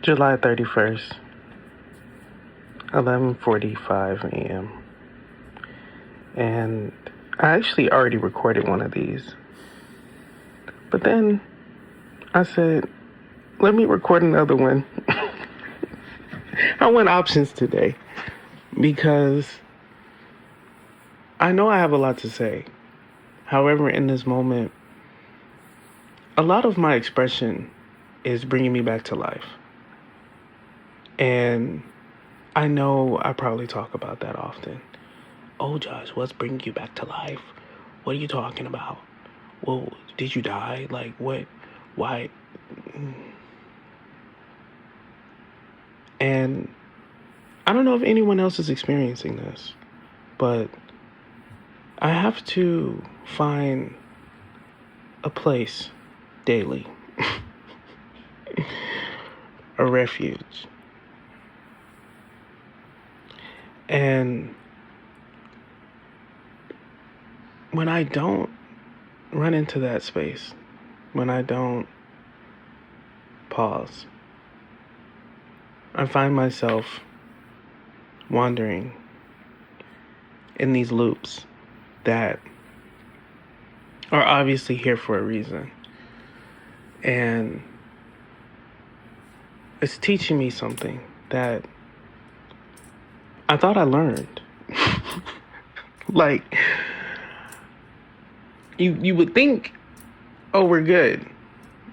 July 31st, 11:45 a.m. And I actually already recorded one of these. But then I said, let me record another one. I went options today because I know I have a lot to say. However, in this moment, a lot of my expression is bringing me back to life. And I know I probably talk about that often. Oh, Josh, what's bringing you back to life? What are you talking about? Well, did you die? Like, what? Why? And I don't know if anyone else is experiencing this, but I have to find a place daily, a refuge. And when I don't run into that space, when I don't pause, I find myself wandering in these loops that are obviously here for a reason. And it's teaching me something that I thought I learned. Like, you would think, oh, we're good.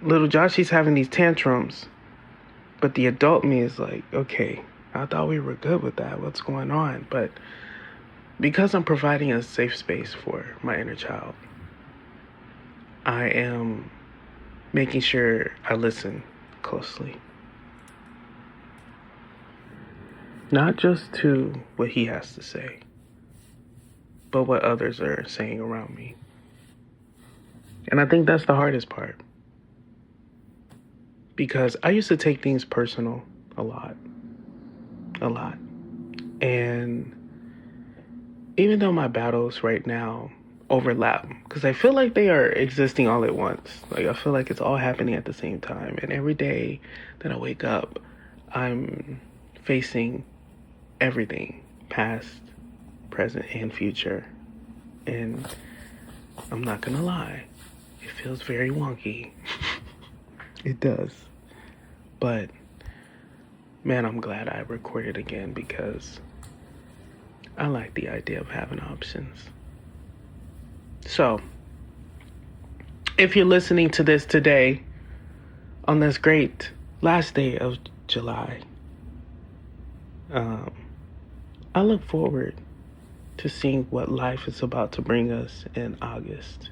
Little Joshy's having these tantrums. But the adult me is like, okay, I thought we were good with that. What's going on? But because I'm providing a safe space for my inner child, I am making sure I listen closely. Not just to what he has to say, but what others are saying around me. And I think that's the hardest part. Because I used to take things personal a lot. And even though my battles right now overlap, because I feel like they are existing all at once. Like, I feel like it's all happening at the same time. And every day that I wake up, I'm facing everything, past, present, and future. And I'm not gonna lie, it feels very wonky. It does. But, man, I'm glad I recorded again because I like the idea of having options. So, if you're listening to this today, on this great last day of July, I look forward to seeing what life is about to bring us in August.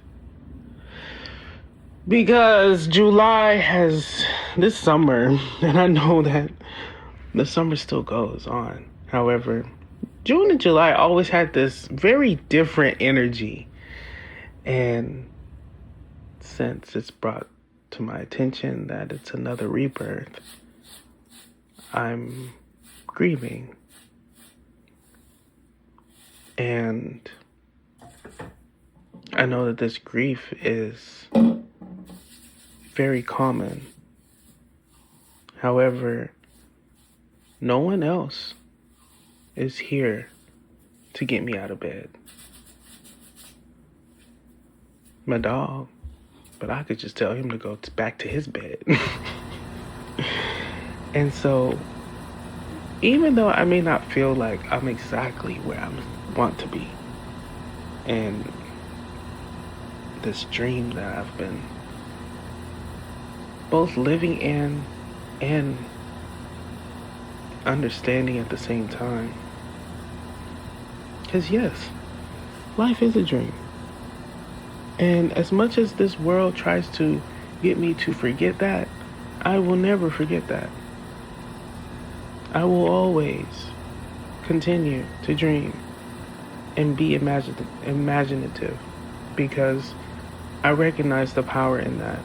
Because July has this summer, and I know that the summer still goes on. However, June and July always had this very different energy. And since it's brought to my attention that it's another rebirth, I'm grieving. And I know that this grief is very common. However, no one else is here to get me out of bed. My dog, but I could just tell him to go back to his bed. And so, even though I may not feel like I'm exactly where I want to be, and this dream that I've been both living in and understanding at the same time. Because yes, life is a dream. And as much as this world tries to get me to forget that, I will never forget that. I will always continue to dream and be imaginative because I recognize the power in that.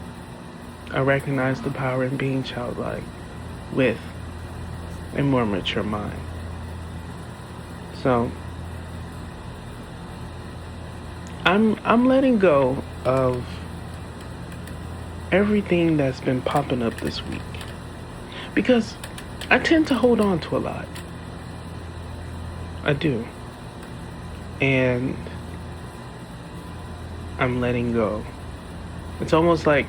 I recognize the power in being childlike with a more mature mind. So I'm letting go of everything that's been popping up this week. Because I tend to hold on to a lot. I do. And I'm letting go. It's almost like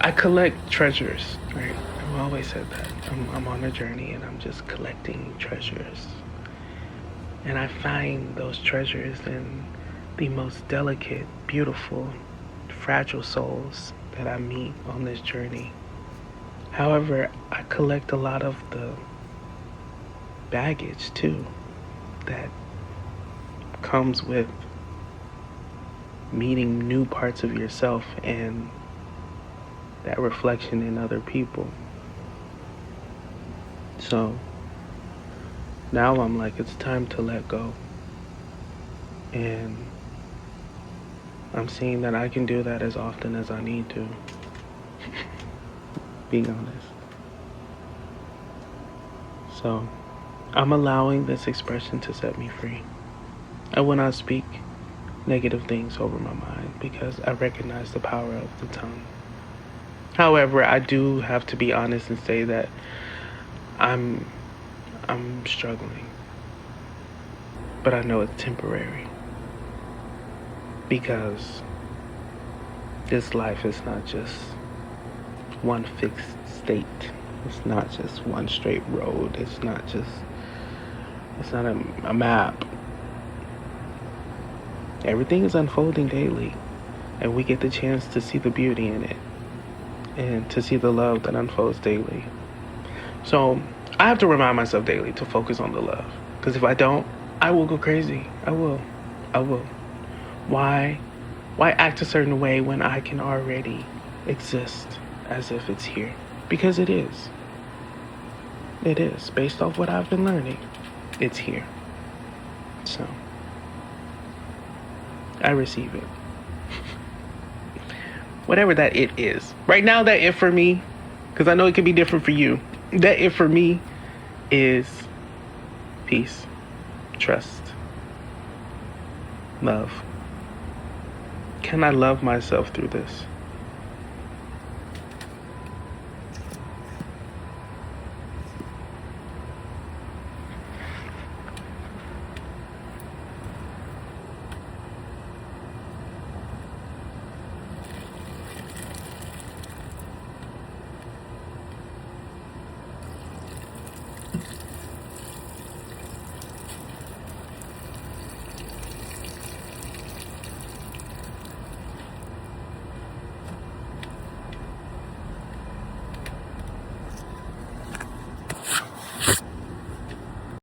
I collect treasures, right? I've always said that. I'm on a journey and I'm just collecting treasures. And I find those treasures in the most delicate, beautiful, fragile souls that I meet on this journey. However, I collect a lot of the baggage too that comes with meeting new parts of yourself and that reflection in other people. So now I'm like, it's time to let go. And I'm seeing that I can do that as often as I need to. Being honest. So I'm allowing this expression to set me free. I will not speak negative things over my mind because I recognize the power of the tongue. However, I do have to be honest and say that I'm struggling. But I know it's temporary. Because this life is not just one fixed state. It's not just one straight road. It's not a map. Everything is unfolding daily, and we get the chance to see the beauty in it and to see the love that unfolds daily. So I have to remind myself daily to focus on the love, because if I don't, I will go crazy. I will. Why act a certain way when I can already exist as if it's here? Because it is. It is. Based off what I've been learning, it's here. So I receive it. Whatever that it is. Right now, that it for me, because I know it could be different for you, that it for me is peace, trust, love. Can I love myself through this?